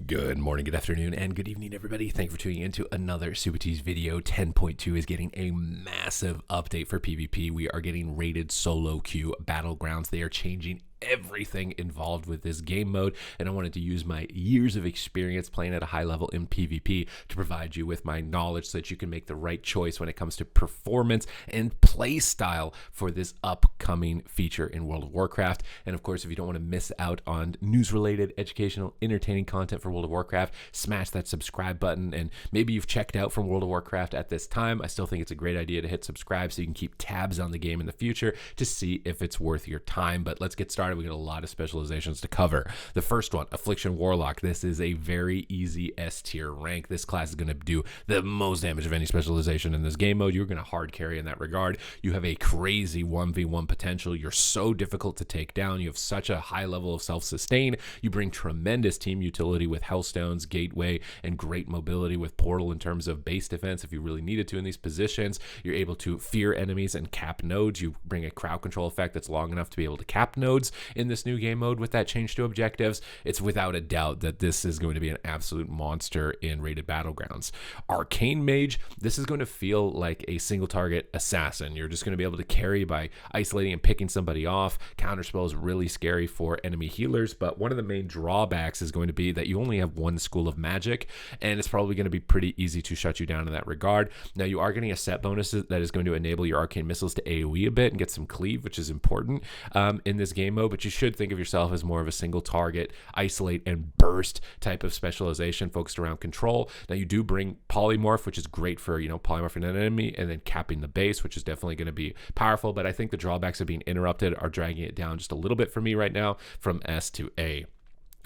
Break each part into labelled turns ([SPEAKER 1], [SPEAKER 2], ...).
[SPEAKER 1] Good morning, good afternoon, and good evening, everybody. Thank you for tuning into another Supatease video. 10.2 is getting a massive update for PvP. We are getting rated solo queue battlegrounds. They are changing everything involved with this game mode, and I wanted to use my years of experience playing at a high level in PvP to provide you with my knowledge so that you can make the right choice when it comes to performance and play style for this upcoming feature in World of Warcraft. And of course, if you don't want to miss out on news-related, educational, entertaining content for World of Warcraft, smash that subscribe button. And maybe you've checked out from World of Warcraft at this time. I still think it's a great idea to hit subscribe so you can keep tabs on the game in the future to see if it's worth your time. But let's get started. We got a lot of specializations to cover. The first one, Affliction Warlock. This is a very easy S tier rank. This class is going to do the most damage of any specialization in this game mode. You're going to hard carry in that regard. You have a crazy 1v1 potential. You're so difficult to take down. You have such a high level of self-sustain. You bring tremendous team utility with Hellstones, Gateway, and great mobility with Portal in terms of base defense if you really needed to in these positions. You're able to fear enemies and cap nodes. You bring a crowd control effect that's long enough to be able to cap nodes in this new game mode with that change to objectives. It's without a doubt that this is going to be an absolute monster in rated battlegrounds. Arcane Mage, this is going to feel like a single target assassin. You're just going to be able to carry by isolating and picking somebody off. Counterspell is really scary for enemy healers, but one of the main drawbacks is going to be that you only have one school of magic, and it's probably going to be pretty easy to shut you down in that regard. Now, you are getting a set bonus that is going to enable your arcane missiles to AoE a bit and get some cleave, which is important in this game mode, but you should think of yourself as more of a single target, isolate and burst type of specialization focused around control. Now, you do bring polymorph, which is great for, polymorphing an enemy and then capping the base, which is definitely going to be powerful, but I think the drawbacks of being interrupted are dragging it down just a little bit for me right now from S to A.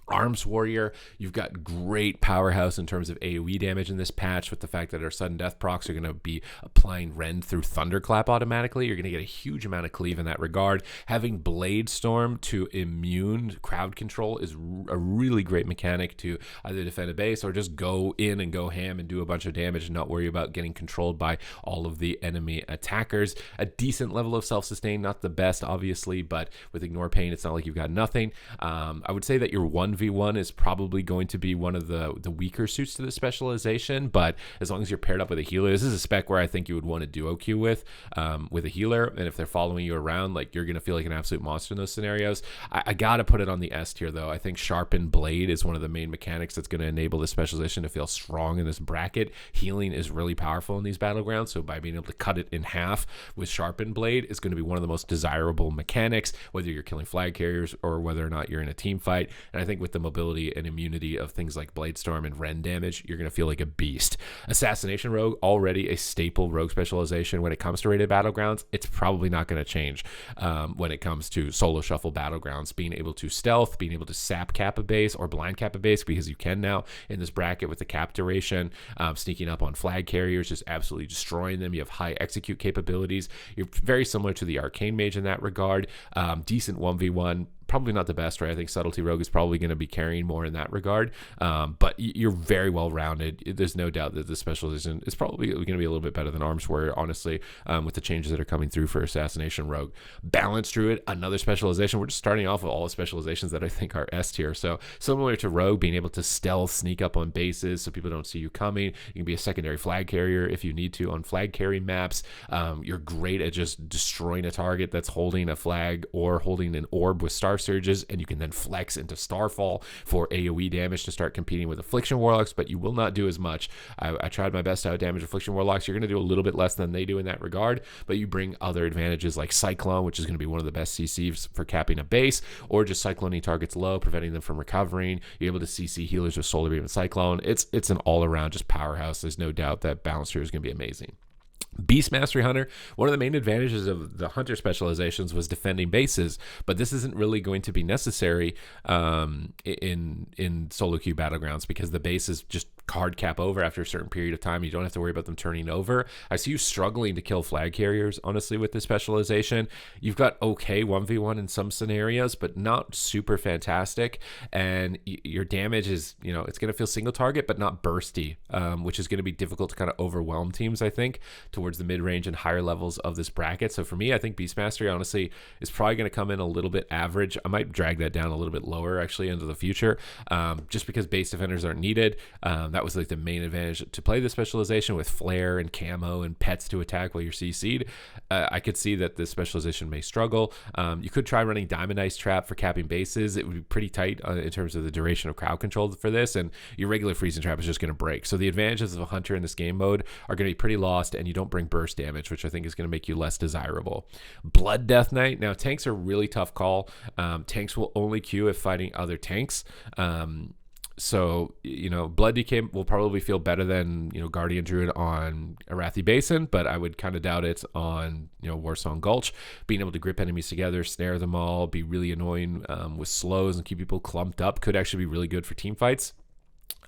[SPEAKER 1] Arms Warrior, you've got great powerhouse in terms of AoE damage in this patch with the fact that our sudden death procs are going to be applying Rend through Thunderclap automatically. You're going to get a huge amount of cleave in that regard. Having Blade Storm to immune crowd control is a really great mechanic to either defend a base or just go in and go ham and do a bunch of damage and not worry about getting controlled by all of the enemy attackers. A decent level of self-sustain, not the best obviously, but with Ignore Pain, it's not like you've got nothing. I would say that your 1v1 is probably going to be one of the weaker suits to the specialization, but as long as you're paired up with a healer, this is a spec where I think you would want to duo queue with a healer, and if they're following you around, like, you're going to feel like an absolute monster in those scenarios. I got to put it on the S tier, though. I think Sharpened Blade is one of the main mechanics that's going to enable this specialization to feel strong in this bracket. Healing is really powerful in these battlegrounds, so by being able to cut it in half with Sharpened Blade is going to be one of the most desirable mechanics, whether you're killing flag carriers or whether or not you're in a team fight. And I think with the mobility and immunity of things like Blade Storm and Rend damage, you're going to feel like a beast. Assassination Rogue, already a staple rogue specialization when it comes to rated battlegrounds. It's probably not going to change when it comes to solo shuffle battlegrounds. Being able to stealth, being able to sap cap a base or blind cap a base, because you can now in this bracket with the cap duration, sneaking up on flag carriers, just absolutely destroying them. You have high execute capabilities. You're very similar to the Arcane Mage in that regard. Decent 1v1. Probably not the best, right? I think Subtlety Rogue is probably going to be carrying more in that regard, but you're very well rounded. There's no doubt that the specialization is probably going to be a little bit better than Arms Warrior, honestly, with the changes that are coming through for Assassination Rogue. Balance Druid, another specialization. We're just starting off with all the specializations that I think are S tier. So similar to Rogue, being able to stealth, sneak up on bases so people don't see you coming. You can be a secondary flag carrier if you need to on flag carry maps. You're great at just destroying a target that's holding a flag or holding an orb with Star Surges, and you can then flex into Starfall for AoE damage to start competing with Affliction Warlocks, but you will not do as much. I tried my best to out damage Affliction Warlocks. You're going to do a little bit less than they do in that regard, but you bring other advantages like Cyclone, which is going to be one of the best CCs for capping a base, or just cycloning targets low, preventing them from recovering. You're able to CC healers with Solar Beam and Cyclone. It's an all-around just powerhouse. There's no doubt that Balance here is going to be amazing. Beast Mastery Hunter, one of the main advantages of the Hunter specializations was defending bases, but this isn't really going to be necessary in solo queue battlegrounds because the bases just hard cap over after a certain period of time. You don't have to worry about them turning over. I see you struggling to kill flag carriers, honestly, with this specialization. You've got okay 1v1 in some scenarios, but not super fantastic. And your damage is, it's going to feel single target, but not bursty, which is going to be difficult to kind of overwhelm teams, I think, towards the mid-range and higher levels of this bracket. So for me, I think Beast Mastery, honestly, is probably going to come in a little bit average. I might drag that down a little bit lower, actually, into the future, just because base defenders aren't needed. That was like the main advantage to play the specialization with flare and camo and pets to attack while you're CC'd. I could see that this specialization may struggle. You could try running Diamond Ice Trap for capping bases. It would be pretty tight in terms of the duration of crowd control for this, and your regular Freezing Trap is just going to break. So the advantages of a Hunter in this game mode are going to be pretty lost, and you don't bring burst damage, which I think is going to make you less desirable. Blood Death Knight. Now, tanks are a really tough call. Tanks will only queue if fighting other tanks. So, Blood DK will probably feel better than, Guardian Druid on Arathi Basin, but I would kind of doubt it on, Warsong Gulch. Being able to grip enemies together, snare them all, be really annoying with slows and keep people clumped up could actually be really good for team fights.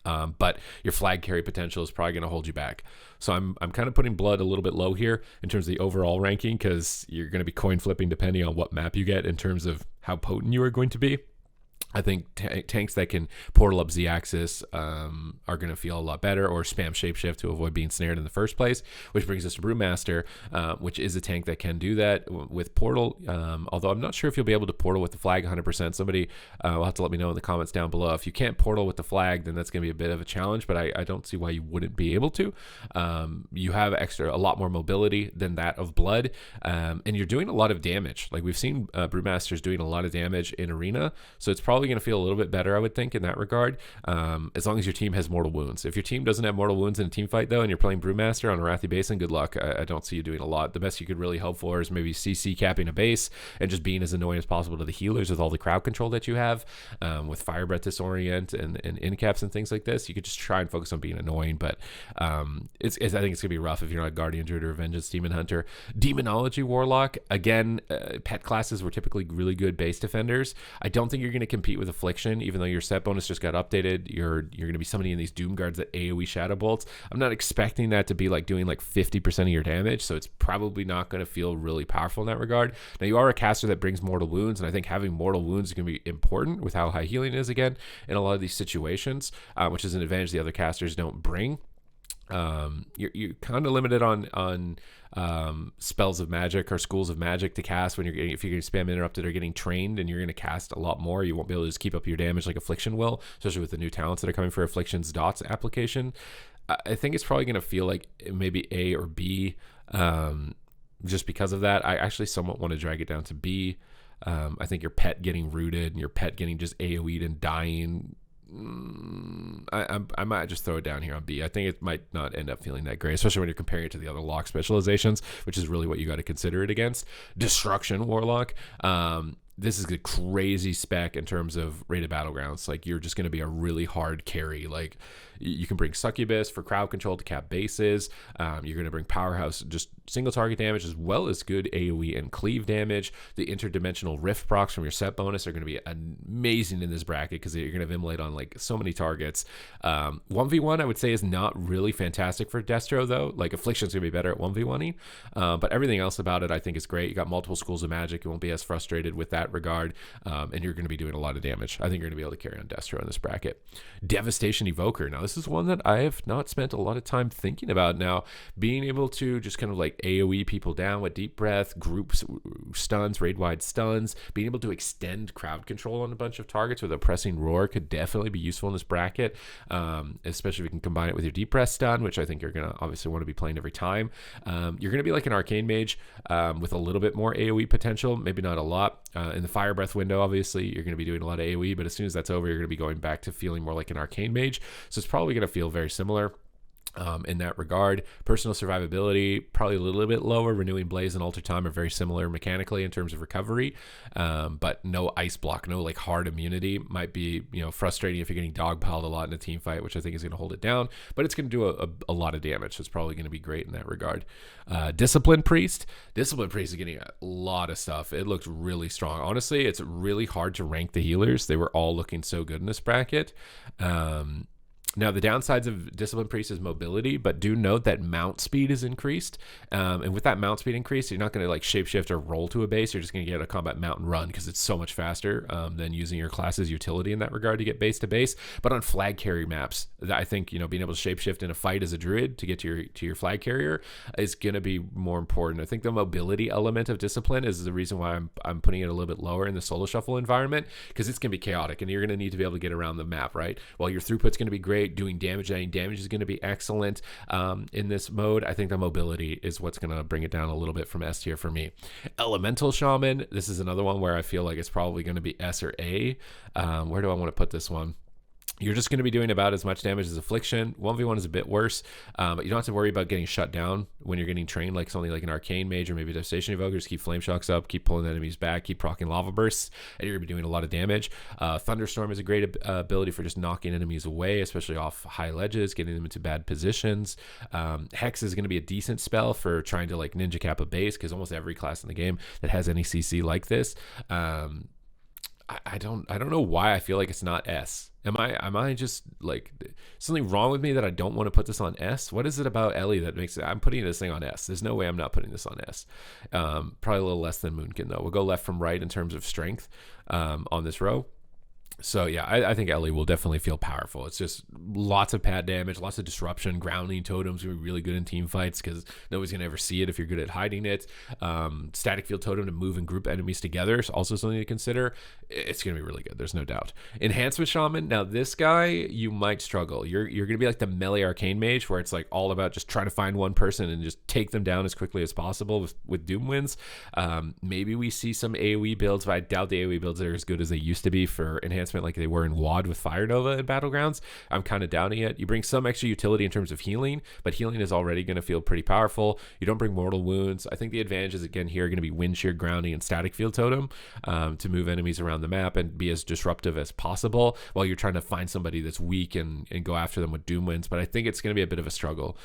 [SPEAKER 1] But your flag carry potential is probably going to hold you back. So I'm kind of putting Blood a little bit low here in terms of the overall ranking, because you're going to be coin flipping depending on what map you get in terms of how potent you are going to be. I think tanks that can portal up Z-axis are going to feel a lot better, or spam shapeshift to avoid being snared in the first place, which brings us to Brewmaster, which is a tank that can do that with portal, although I'm not sure if you'll be able to portal with the flag 100%. Somebody will have to let me know in the comments down below. If you can't portal with the flag, then that's going to be a bit of a challenge, but I don't see why you wouldn't be able to. You have a lot more mobility than that of Blood, and you're doing a lot of damage. Like, we've seen Brewmasters doing a lot of damage in Arena, so it's probably going to feel a little bit better, I would think, in that regard, as long as your team has mortal wounds. If your team doesn't have mortal wounds in a team fight, though, and you're playing Brewmaster on Arathi Basin, good luck. I don't see you doing a lot. The best you could really hope for is maybe CC capping a base and just being as annoying as possible to the healers with all the crowd control that you have, with Fire Breath Disorient and in-caps and things like this. You could just try and focus on being annoying, but I think it's going to be rough if you're not Guardian Druid or Vengeance Demon Hunter. Demonology Warlock, again, pet classes were typically really good base defenders. I don't think you're going to compete with Affliction, even though your set bonus just got updated. You're going to be summoning in these Doom Guards that AoE Shadow Bolts. I'm not expecting that to be like doing like 50% of your damage, so it's probably not going to feel really powerful in that regard. Now, you are a caster that brings mortal wounds, and I think having mortal wounds is going to be important with how high healing is again in a lot of these situations, which is an advantage the other casters don't bring. You're kind of limited on spells of magic or schools of magic to cast when if you're going to spam interrupted or getting trained, and you're going to cast a lot more. You won't be able to just keep up your damage like Affliction will, especially with the new talents that are coming for Affliction's dots application. I think it's probably going to feel like maybe A or B, just because of that. I actually somewhat want to drag it down to B. I think your pet getting rooted and your pet getting just AoE'd and dying, I might just throw it down here on B. I think it might not end up feeling that great, especially when you're comparing it to the other lock specializations, which is really what you got to consider it against. Destruction Warlock. This is a crazy spec in terms of rated battlegrounds. Like, you're just going to be a really hard carry. Like, you can bring Succubus for crowd control to cap bases. You're going to bring Powerhouse, just single target damage, as well as good AoE and cleave damage. The interdimensional rift procs from your set bonus are going to be amazing in this bracket, because you're going to immolate on like so many targets. 1v1 I would say is not really fantastic for Destro, though. Like, Affliction's going to be better at 1v1ing, but everything else about it I think is great. You got multiple schools of magic. You won't be as frustrated with that regard, and you're going to be doing a lot of damage. I think you're going to be able to carry on Destro in this bracket. Devastation Evoker. Now, this is one that I have not spent a lot of time thinking about. Now, being able to just kind of like AoE people down with Deep Breath, groups stuns, raid-wide stuns, being able to extend crowd control on a bunch of targets with Oppressing Roar could definitely be useful in this bracket, especially if you can combine it with your Deep Breath stun, which I think you're going to obviously want to be playing every time. You're going to be like an Arcane Mage with a little bit more AoE potential, maybe not a lot. In the Fire Breath window, obviously, you're going to be doing a lot of AoE, but as soon as that's over, you're going to be going back to feeling more like an Arcane Mage. So it's probably going to feel very similar in that regard. Personal survivability, probably a little bit lower. Renewing Blaze and Alter Time are very similar mechanically in terms of recovery, but no ice block, no like hard immunity. Might be, frustrating if you're getting dogpiled a lot in a team fight, which I think is going to hold it down, but it's going to do a lot of damage, so it's probably going to be great in that regard. Discipline Priest is getting a lot of stuff. It looks really strong. Honestly, it's really hard to rank the healers. They were all looking so good in this bracket. Now, the downsides of Discipline Priest is mobility, but do note that mount speed is increased. And with that mount speed increase, you're not going to like shapeshift or roll to a base. You're just going to get a combat mount and run because it's so much faster than using your class's utility in that regard to get base to base. But on flag carry maps, I think, you know, being able to shapeshift in a fight as a druid to get to your flag carrier is going to be more important. I think the mobility element of Discipline is the reason why I'm putting it a little bit lower in the solo shuffle environment, because it's going to be chaotic and you're going to need to be able to get around the map, right? While your throughput's going to be great, doing damage, adding damage is going to be excellent in this mode. I think the mobility is what's going to bring it down a little bit from S tier for me. Elemental Shaman, this is another one where I feel like it's probably going to be S or A. Where do I want to put this one? You're just going to be doing about as much damage as Affliction. 1v1 is a bit worse, but you don't have to worry about getting shut down when you're getting trained like something like an Arcane Mage or maybe Devastation Evoker. Just keep Flame Shocks up, keep pulling enemies back, keep proccing Lava Bursts, and you're going to be doing a lot of damage. Thunderstorm is a great ability for just knocking enemies away, especially off high ledges, getting them into bad positions. Hex is going to be a decent spell for trying to like ninja cap a base, because almost every class in the game that has any CC like this. I don't know why I feel like it's not S. Am I just like something wrong with me that I don't want to put this on S? What is it about Ellie that makes it? I'm putting this thing on S. There's no way I'm not putting this on S. Probably a little less than Moonkin though. We'll go left from right in terms of strength on this row. So yeah, I think Ellie will definitely feel powerful. It's just lots of pad damage, lots of disruption. Grounding Totem's gonna be really good in team fights because nobody's gonna ever see it if you're good at hiding it. Static Field Totem to move and group enemies together is also something to consider. It's gonna be really good. There's no doubt. Enhancement Shaman. Now this guy, you might struggle. You're gonna be like the melee Arcane Mage, where it's like all about just trying to find one person and just take them down as quickly as possible with Doom Winds. Maybe we see some AoE builds, but I doubt the AoE builds are as good as they used to be for enhancement, like they were in WoD with Fire Nova in Battlegrounds. I'm kind of doubting it. You bring some extra utility in terms of healing, but healing is already going to feel pretty powerful. You don't bring Mortal Wounds. I think the advantages again here are going to be Wind Shear, Grounding, and Static Field Totem to move enemies around the map and be as disruptive as possible while you're trying to find somebody that's weak and go after them with Doom Winds. But I think it's going to be a bit of a struggle.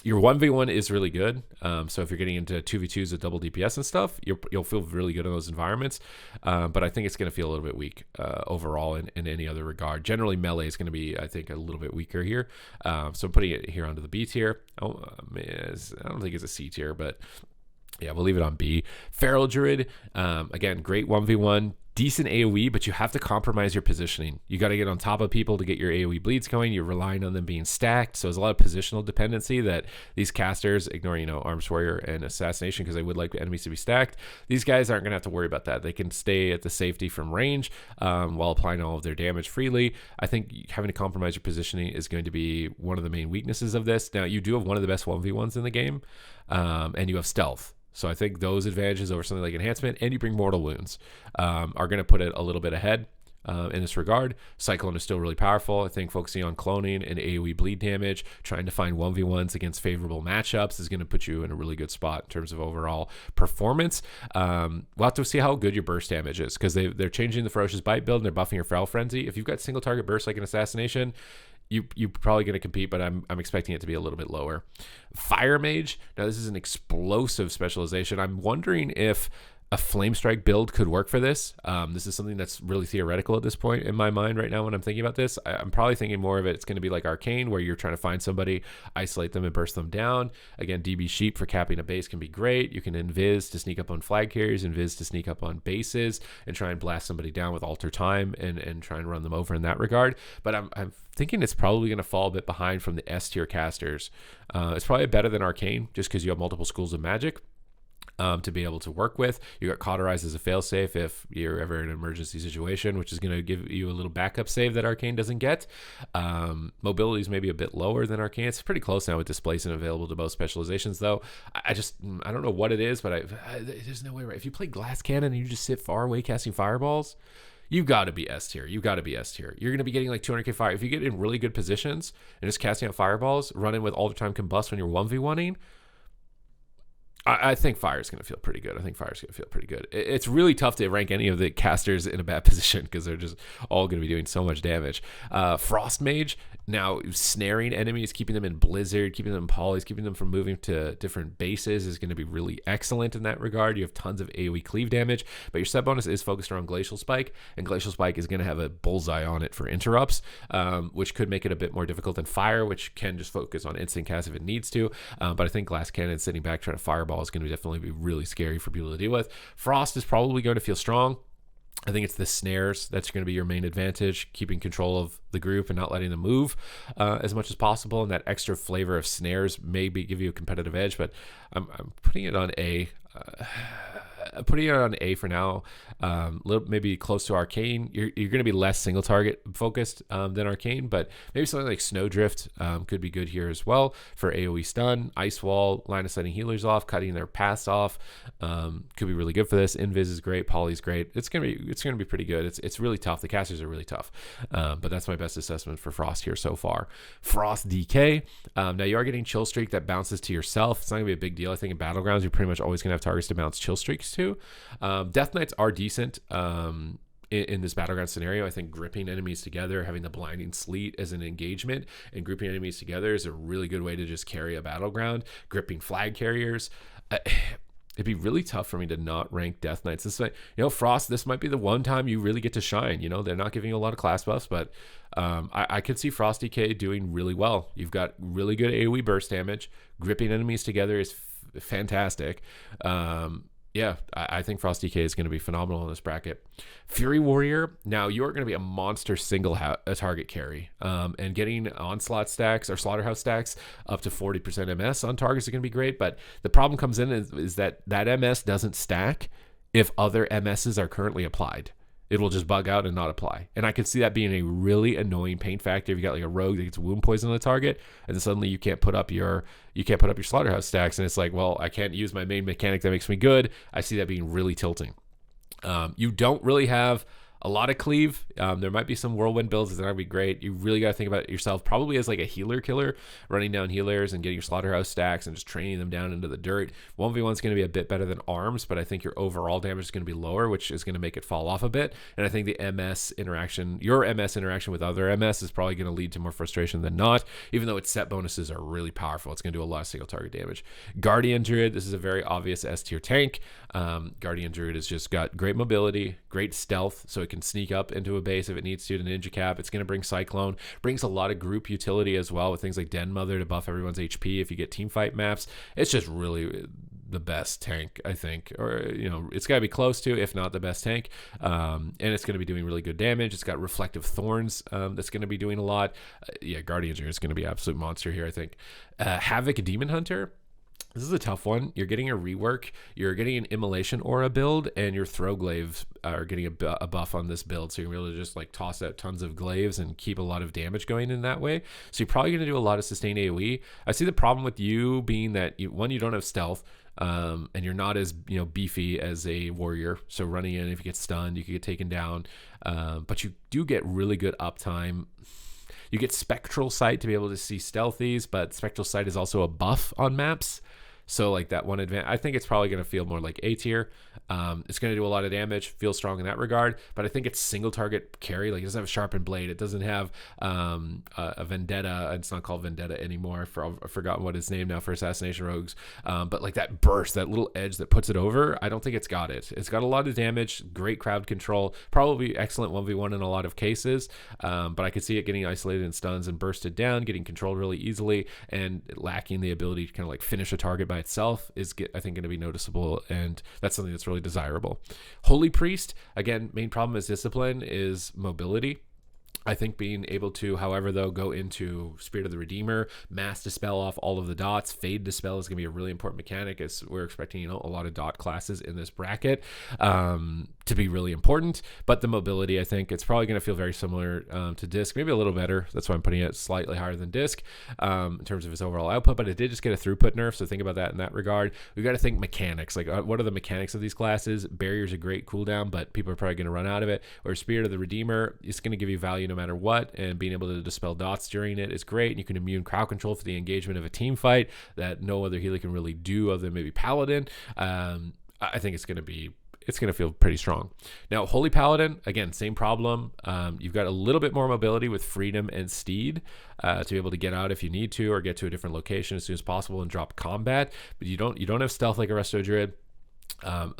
[SPEAKER 1] Your 1v1 is really good. So if you're getting into 2v2s with double DPS and stuff, you'll feel really good in those environments. But I think it's going to feel a little bit weak overall in any other regard. Generally, melee is going to be, I think, a little bit weaker here. So I'm putting it here onto the B tier. I don't think it's a C tier, but yeah, we'll leave it on B. Feral Druid, again, great 1v1. Decent AoE, but you have to compromise your positioning. You got to get on top of people to get your AoE bleeds going. You're relying on them being stacked. So there's a lot of positional dependency that these casters, ignoring, Arms Warrior and Assassination, because they would like the enemies to be stacked. These guys aren't going to have to worry about that. They can stay at the safety from range while applying all of their damage freely. I think having to compromise your positioning is going to be one of the main weaknesses of this. Now, you do have one of the best 1v1s in the game, and you have stealth. So I think those advantages over something like Enhancement, and you bring Mortal Wounds, are going to put it a little bit ahead in this regard. Cyclone is still really powerful. I think focusing on cloning and AoE bleed damage, trying to find 1v1s against favorable matchups is going to put you in a really good spot in terms of overall performance. We'll have to see how good your burst damage is, because they're changing the Ferocious Bite build and they're buffing your Feral Frenzy. If you've got single target burst like an Assassination, you're probably going to compete, but I'm expecting it to be a little bit lower. Fire Mage. Now, this is an explosive specialization. I'm wondering if a Flame Strike build could work for this. This is something that's really theoretical at this point in my mind right now when I'm thinking about this. I'm probably thinking more of it. It's going to be like Arcane, where you're trying to find somebody, isolate them, and burst them down. Again, DB Sheep for capping a base can be great. You can Invis to sneak up on flag carriers, Invis to sneak up on bases, and try and blast somebody down with Alter Time and try and run them over in that regard. But I'm thinking it's probably going to fall a bit behind from the S tier casters. It's probably better than Arcane, just because you have multiple schools of magic to be able to work with. You got Cauterize as a failsafe if you're ever in an emergency situation, which is going to give you a little backup save that Arcane doesn't get. Mobility is maybe a bit lower than Arcane. It's pretty close now with Displacement available to both specializations, though. I don't know what it is, but there's no way, right? If you play Glass Cannon and you just sit far away casting fireballs, you got to be S tier. You got to be S tier. You're going to be getting like 200k fire. If you get in really good positions and just casting out fireballs, running with all the time combust when you're 1v1ing, I think Fire's going to feel pretty good. It's really tough to rank any of the casters in a bad position because they're just all going to be doing so much damage. Frost Mage, now snaring enemies, keeping them in Blizzard, keeping them in Polys, keeping them from moving to different bases is going to be really excellent in that regard. You have tons of AoE cleave damage, but your set bonus is focused around Glacial Spike, and Glacial Spike is going to have a bullseye on it for interrupts, which could make it a bit more difficult than Fire, which can just focus on instant cast if it needs to. But I think Glass Cannon sitting back trying to fireball is going to definitely be really scary for people to deal with. Frost is probably going to feel strong. I think it's the snares that's going to be your main advantage, keeping control of the group and not letting them move as much as possible. And that extra flavor of snares maybe give you a competitive edge, but I'm putting it on A. Putting it on A for now, maybe close to Arcane. You're going to be less single target focused than Arcane, but maybe something like Snowdrift could be good here as well for AoE stun. Ice Wall, line of sighting healers off, cutting their paths off, could be really good for this. Invis is great, Poly's great. It's gonna be pretty good. It's really tough. The casters are really tough, but that's my best assessment for Frost here so far. Frost DK. Now you are getting Chill Streak that bounces to yourself. It's not gonna be a big deal. I think in Battlegrounds you're pretty much always gonna have targets to bounce Chill Streaks to. Death Knights are decent in this Battleground scenario. I think gripping enemies together, having the Blinding Sleet as an engagement, and grouping enemies together is a really good way to just carry a Battleground. Gripping flag carriers. It'd be really tough for me to not rank Death Knights. This might, Frost, this might be the one time you really get to shine. They're not giving you a lot of class buffs, but I could see Frost DK doing really well. You've got really good AoE burst damage. Gripping enemies together is fantastic. I think Frost DK is going to be phenomenal in this bracket. Fury Warrior, now you're going to be a monster single target carry, and getting Onslaught stacks or Slaughterhouse stacks up to 40% MS on targets is going to be great, but the problem comes in is that MS doesn't stack if other MSs are currently applied. It will just bug out and not apply. And I could see that being a really annoying pain factor if you got like a rogue that gets wound poison on the target, and then suddenly you can't put up your Slaughterhouse stacks, and it's like, well, I can't use my main mechanic that makes me good. I see that being really tilting. You don't really have a lot of cleave. There might be some whirlwind builds that are going to be great. You really got to think about yourself probably as like a healer killer, running down healers and getting your Slaughterhouse stacks and just training them down into the dirt. 1v1 is going to be a bit better than arms, but I think your overall damage is going to be lower, which is going to make it fall off a bit. And I think the your MS interaction with other MS is probably going to lead to more frustration than not, even though its set bonuses are really powerful. It's going to do a lot of single target damage. Guardian Druid, this is a very obvious S tier tank. Guardian Druid has just got great mobility, great stealth, so it can sneak up into a base if it needs to Ninja Cap. It's going to bring Cyclone, brings a lot of group utility as well with things like Den Mother to buff everyone's HP if you get team fight maps. It's just really the best tank, I think, or it's got to be close to, if not the best tank, and it's going to be doing really good damage. It's got Reflective Thorns that's going to be doing a lot. Guardian Druid is going to be an absolute monster here, I think. Havoc Demon Hunter, this is a tough one. You're getting a rework, you're getting an Immolation Aura build, and your Throw Glaives are getting a buff on this build, so you're able to just like toss out tons of glaives and keep a lot of damage going in that way. So you're probably going to do a lot of sustained AoE. I see the problem with you being that you don't have stealth, and you're not as beefy as a warrior, so running in, if you get stunned, you could get taken down, but you do get really good uptime. You get Spectral Sight to be able to see stealthies, but Spectral Sight is also a buff on maps. So like that one advantage, I think it's probably going to feel more like A tier. It's going to do a lot of damage, feel strong in that regard, but I think it's single target carry. Like it doesn't have a sharpened blade. It doesn't have a vendetta. It's not called vendetta anymore. I've forgotten what it's named now for assassination rogues. But like that burst, that little edge that puts it over, I don't think it's got it. It's got a lot of damage, great crowd control, probably excellent 1v1 in a lot of cases. But I could see it getting isolated in stuns and bursted down, getting controlled really easily, and lacking the ability to kind of like finish a target by itself is, I think, going to be noticeable, and that's something that's really desirable. Holy Priest, again, main problem is discipline, is mobility. I think being able to, however, though, go into Spirit of the Redeemer, Mass Dispel off all of the dots, Fade Dispel is going to be a really important mechanic, as we're expecting, a lot of dot classes in this bracket to be really important. But the mobility, I think it's probably going to feel very similar to Disc, maybe a little better. That's why I'm putting it slightly higher than Disc in terms of its overall output, but it did just get a throughput nerf, so think about that in that regard. We've got to think mechanics, like what are the mechanics of these classes? Barrier's a great cooldown, but people are probably going to run out of it. Or Spirit of the Redeemer, it's going to give you value no matter what, and being able to dispel dots during it is great. And you can immune crowd control for the engagement of a team fight that no other healer can really do other than maybe Paladin. I think it's going to feel pretty strong. Now, Holy Paladin, again, same problem. You've got a little bit more mobility with Freedom and Steed to be able to get out if you need to, or get to a different location as soon as possible and drop combat. But you don't have stealth like a Resto Druid.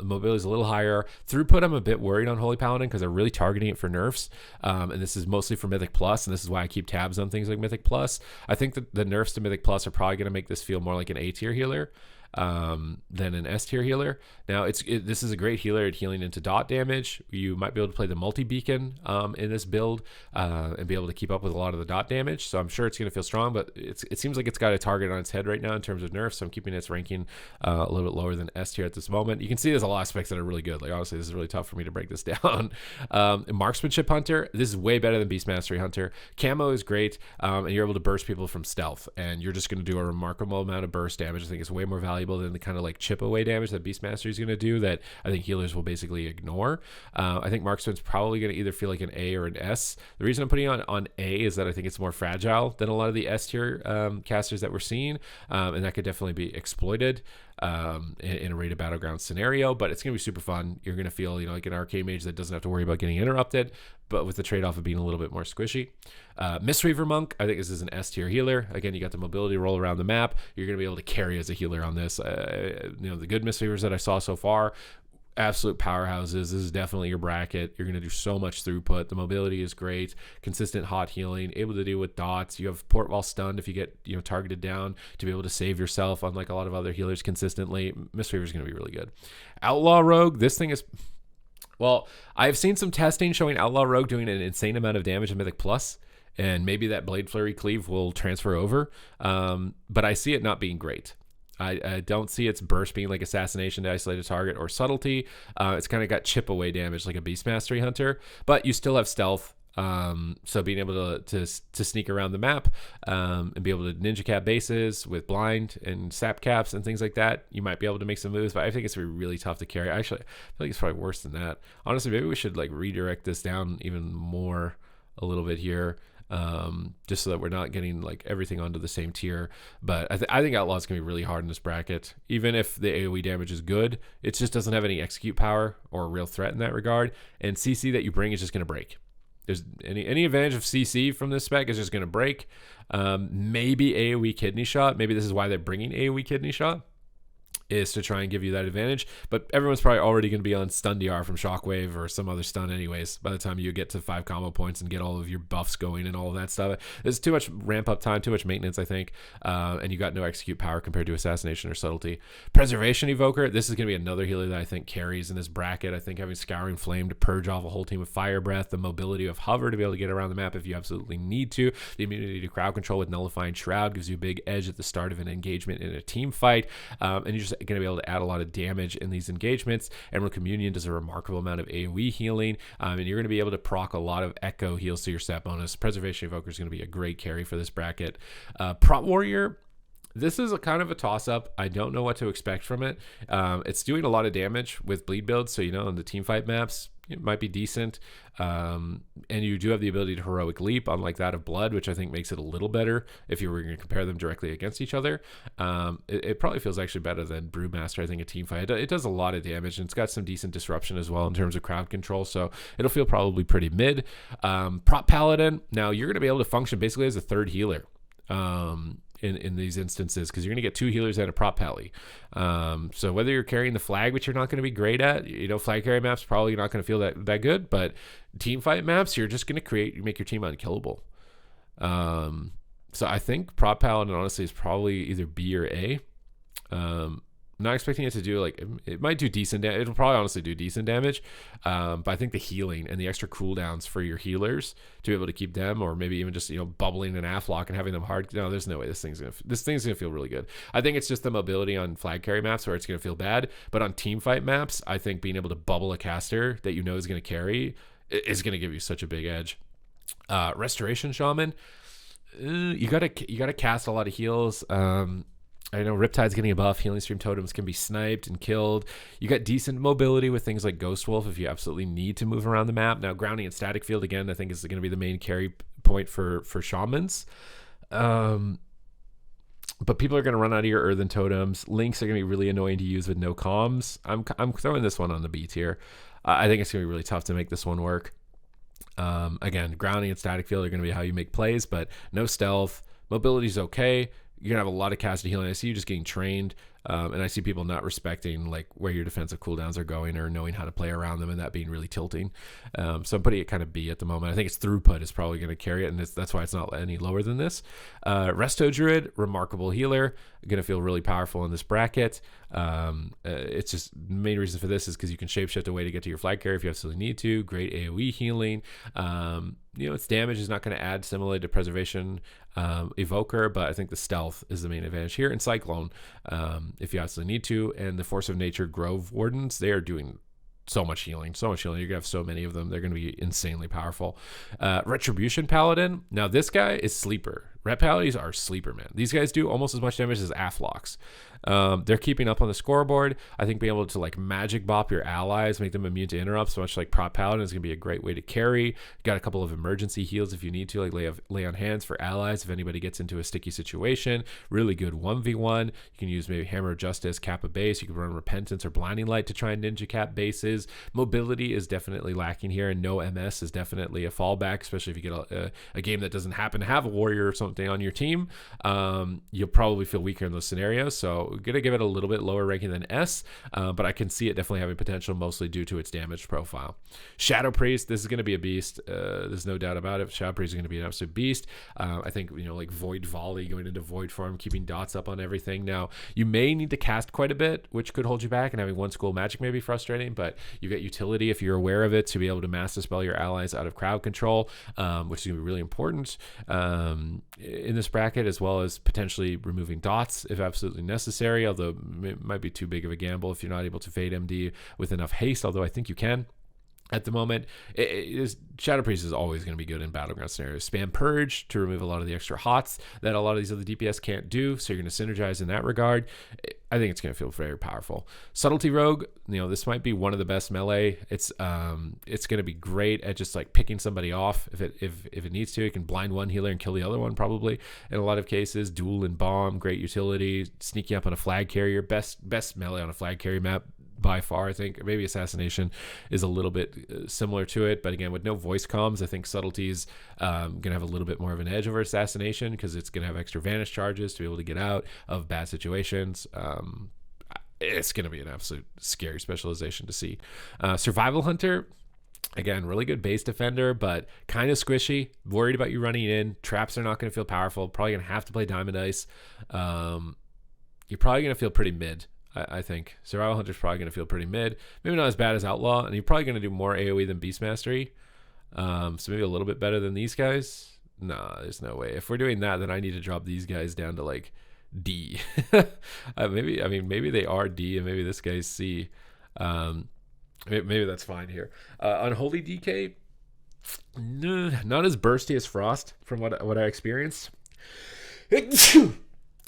[SPEAKER 1] Mobility is a little higher. Throughput, I'm a bit worried on Holy Paladin because they're really targeting it for nerfs. And this is mostly for Mythic Plus, and this is why I keep tabs on things like Mythic Plus. I think that the nerfs to Mythic Plus are probably going to make this feel more like an A tier healer than an S tier healer. Now, this is a great healer at healing into dot damage. You might be able to play the multi-beacon in this build and be able to keep up with a lot of the dot damage. So I'm sure it's going to feel strong, but it seems like it's got a target on its head right now in terms of nerfs. So I'm keeping its ranking a little bit lower than S tier at this moment. You can see there's a lot of specs that are really good. Like, honestly, this is really tough for me to break this down. Marksmanship Hunter, this is way better than Beast Mastery Hunter. Camo is great, and you're able to burst people from stealth, and you're just going to do a remarkable amount of burst damage. I think it's way more valuable than the kind of like chip away damage that Beast Mastery is going to do that I think healers will basically ignore. I think Marksman's probably going to either feel like an A or an S. The reason I'm putting on A is that I think it's more fragile than a lot of the S tier casters that we're seeing, and that could definitely be exploited in a rated battleground scenario, but it's going to be super fun. You're going to feel, like an arcane mage that doesn't have to worry about getting interrupted, but with the trade-off of being a little bit more squishy. Mistweaver Monk, I think this is an S tier healer. Again, you got the mobility roll around the map. You're going to be able to carry as a healer on this. The good Mistweavers that I saw so far, absolute powerhouses. This is definitely your bracket. You're going to do so much throughput. The mobility is great. Consistent hot healing. Able to deal with dots. You have port while stunned if you get targeted down to be able to save yourself, unlike a lot of other healers consistently. Mistweaver is going to be really good. Outlaw Rogue. This thing is... Well, I've seen some testing showing Outlaw Rogue doing an insane amount of damage in Mythic Plus, and maybe that Blade Flurry Cleave will transfer over, but I see it not being great. I don't see its burst being like Assassination to isolate a target or Subtlety. It's kind of got chip away damage like a Beast Mastery Hunter, but you still have stealth. So being able to sneak around the map and be able to ninja cap bases with blind and sap caps and things like that, you might be able to make some moves, but I think it's really tough to carry. Actually, I feel like it's probably worse than that. Honestly, maybe we should like redirect this down even more a little bit here. Just so that we're not getting like everything onto the same tier. But I think Outlaw is going to be really hard in this bracket. Even if the AoE damage is good, it just doesn't have any execute power or a real threat in that regard. And CC that you bring is just going to break. There's any advantage of CC from this spec is just going to break. Maybe AoE Kidney Shot. Maybe this is why they're bringing AoE Kidney Shot, is to try and give you that advantage, but everyone's probably already going to be on stun DR from Shockwave or some other stun anyways by the time you get to 5 combo points and get all of your buffs going and all of that stuff. There's too much ramp up time, too much maintenance, I think, and you got no execute power compared to Assassination or Subtlety. Preservation Evoker, this is going to be another healer that I think carries in this bracket. I think having Scouring Flame to purge off a whole team with Fire Breath, the mobility of Hover to be able to get around the map if you absolutely need to, the immunity to crowd control with Nullifying Shroud gives you a big edge at the start of an engagement in a team fight, and you're just going to be able to add a lot of damage in these engagements. Emerald Communion does a remarkable amount of AoE healing, and you're going to be able to proc a lot of echo heals to your stat bonus. Preservation Evoker is going to be a great carry for this bracket. Prot Warrior, this is a kind of a toss-up. I don't know what to expect from it. It's doing a lot of damage with bleed builds, so in the team fight maps it might be decent, and you do have the ability to Heroic Leap, unlike that of Blood, which I think makes it a little better if you were going to compare them directly against each other. It probably feels actually better than Brewmaster. I think a team fight, it does a lot of damage, and it's got some decent disruption as well in terms of crowd control, so it'll feel probably pretty mid. Prop Paladin, now you're going to be able to function basically as a third healer in these instances, because you're going to get 2 healers and a prop pally. So whether you're carrying the flag, which you're not going to be great at, flag carry maps probably not going to feel that good, but team fight maps, you're just going to make your team unkillable. So I think prop paladin honestly is probably either B or A. Not expecting it to do it might do decent damage. It'll probably honestly do decent damage, but I think the healing and the extra cooldowns for your healers to be able to keep them, or maybe even just bubbling an Aflock and having them hard. No, there's no way this thing's gonna feel really good. I think it's just the mobility on flag carry maps where it's gonna feel bad, but on team fight maps, I think being able to bubble a caster that is gonna carry is gonna give you such a big edge. Restoration Shaman, you gotta cast a lot of heals. I know Riptide's getting a buff. Healing Stream Totems can be sniped and killed. You got decent mobility with things like Ghost Wolf if you absolutely need to move around the map. Now, Grounding and Static Field, again, I think is going to be the main carry point for Shamans. But people are going to run out of your Earthen Totems. Links are going to be really annoying to use with no comms. I'm throwing this one on the B tier. I think it's going to be really tough to make this one work. Again, Grounding and Static Field are going to be how you make plays, but no stealth. Mobility is okay. You're going to have a lot of casted healing. I see you just getting trained, and I see people not respecting like where your defensive cooldowns are going or knowing how to play around them, and that being really tilting. So I'm putting it kind of B at the moment. I think its throughput is probably going to carry it, and that's why it's not any lower than this. Resto Druid, remarkable healer, going to feel really powerful in this bracket. It's just the main reason for this is because you can shapeshift away to get to your flag carrier if you absolutely need to. Great AoE healing. Its damage is not going to add similarly to Preservation Evoker, but I think the stealth is the main advantage here. And Cyclone, if you absolutely need to. And the Force of Nature Grove Wardens, they are doing so much healing. You're going to have so many of them. They're going to be insanely powerful. Retribution Paladin. Now, this guy is sleeper. Ret Paladins are sleeper, man. These guys do almost as much damage as Aflocks. They're keeping up on the scoreboard. I think being able to like magic bop your allies, make them immune to interrupts, much like Prop Paladin, is going to be a great way to carry. Got a couple of emergency heals if you need to, like lay on hands for allies if anybody gets into a sticky situation. Really good 1v1. You can use maybe Hammer of Justice, cap a base. You can run Repentance or Blinding Light to try and ninja cap bases. Mobility is definitely lacking here, and no MS is definitely a fallback, especially if you get a game that doesn't happen to have a warrior or something on your team. You'll probably feel weaker in those scenarios, so gonna give it a little bit lower ranking than S, but I can see it definitely having potential, mostly due to its damage profile. Shadow Priest, this is gonna be a beast. There's no doubt about it. Shadow Priest is gonna be an absolute beast. I think like Void Volley going into Void Form, keeping dots up on everything. Now you may need to cast quite a bit, which could hold you back, and having one school magic may be frustrating, but you get utility if you're aware of it to be able to mass dispel your allies out of crowd control, which is gonna be really important in this bracket, as well as potentially removing dots if absolutely necessary, although it might be too big of a gamble if you're not able to fade MD with enough haste, although I think you can. At the moment, Shadow Priest is always going to be good in battleground scenarios. Spam Purge to remove a lot of the extra hots that a lot of these other DPS can't do, so you're going to synergize in that regard. I think it's going to feel very powerful. Subtlety Rogue, this might be one of the best melee. It's going to be great at just like picking somebody off if it needs to. It can blind one healer and kill the other one probably in a lot of cases. Duel and Bomb, great utility. Sneaking up on a flag carrier, best melee on a flag carrier map by far. I think maybe Assassination is a little bit similar to it, but again, with no voice comms, I think Subtlety's gonna have a little bit more of an edge over Assassination because it's gonna have extra vanish charges to be able to get out of bad situations. It's gonna be an absolute scary specialization to see. Survival Hunter, again, really good base defender, but kind of squishy. Worried about you running in. Traps are not going to feel powerful. Probably going to have to play Diamond Ice. You're probably going to feel pretty mid, I think. Survival Hunter's probably going to feel pretty mid. Maybe not as bad as Outlaw, and you're probably going to do more AoE than Beast Mastery. So maybe a little bit better than these guys. Nah, there's no way. If we're doing that, then I need to drop these guys down to like D. Maybe they are D, and maybe this guy's C. Maybe that's fine here. Unholy DK, not as bursty as Frost from what I experienced.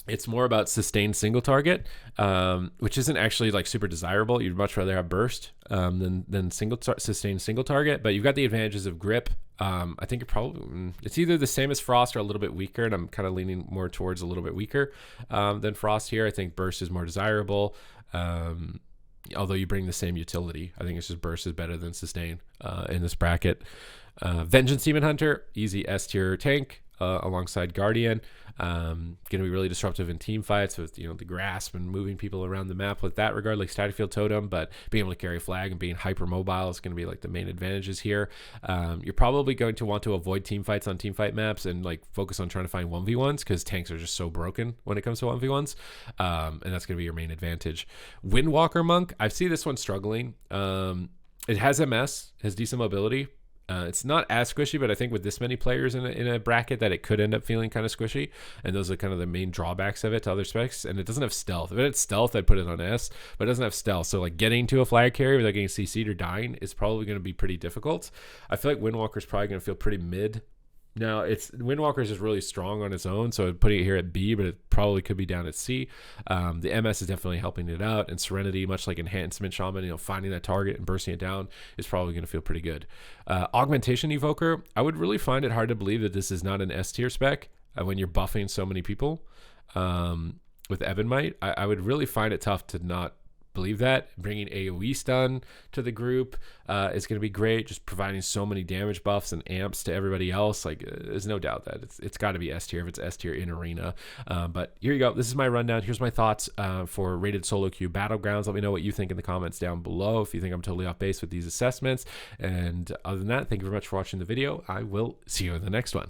[SPEAKER 1] It's more about sustained single target, which isn't actually like super desirable. You'd much rather have burst than sustained single target, but you've got the advantages of grip. I think it's either the same as Frost or a little bit weaker, and I'm kind of leaning more towards a little bit weaker than Frost here. I think burst is more desirable. Although you bring the same utility. I think it's just burst is better than sustain in this bracket. Vengeance Demon Hunter, easy S tier tank alongside Guardian. Going to be really disruptive in team fights with the grasp and moving people around the map with that regard, like Static Field Totem, but being able to carry a flag and being hyper mobile is going to be like the main advantages here. You're probably going to want to avoid team fights on team fight maps and like focus on trying to find 1v1s because tanks are just so broken when it comes to 1v1s, and that's going to be your main advantage. Windwalker Monk, I see this one struggling. It has MS, has decent mobility. It's not as squishy, but I think with this many players in a bracket that it could end up feeling kind of squishy, and those are kind of the main drawbacks of it to other specs. And it doesn't have stealth. If it had stealth, I'd put it on S, but it doesn't have stealth. So like getting to a flag carrier without getting CC'd or dying is probably going to be pretty difficult. I feel like Windwalker's probably going to feel pretty mid Now, Windwalker is just really strong on its own, so putting it here at B, but it probably could be down at C. The MS is definitely helping it out, and Serenity, much like Enhancement Shaman, finding that target and bursting it down is probably going to feel pretty good. Augmentation Evoker, I would really find it hard to believe that this is not an S tier spec when you're buffing so many people. With Evanmite, I would really find it tough to not believe that. Bringing AoE stun to the group is going to be great. Just providing so many damage buffs and amps to everybody else. Like, there's no doubt that it's got to be S tier if it's S tier in Arena. But here you go. This is my rundown. Here's my thoughts for rated solo queue battlegrounds. Let me know what you think in the comments down below. If you think I'm totally off base with these assessments. And other than that, thank you very much for watching the video. I will see you in the next one.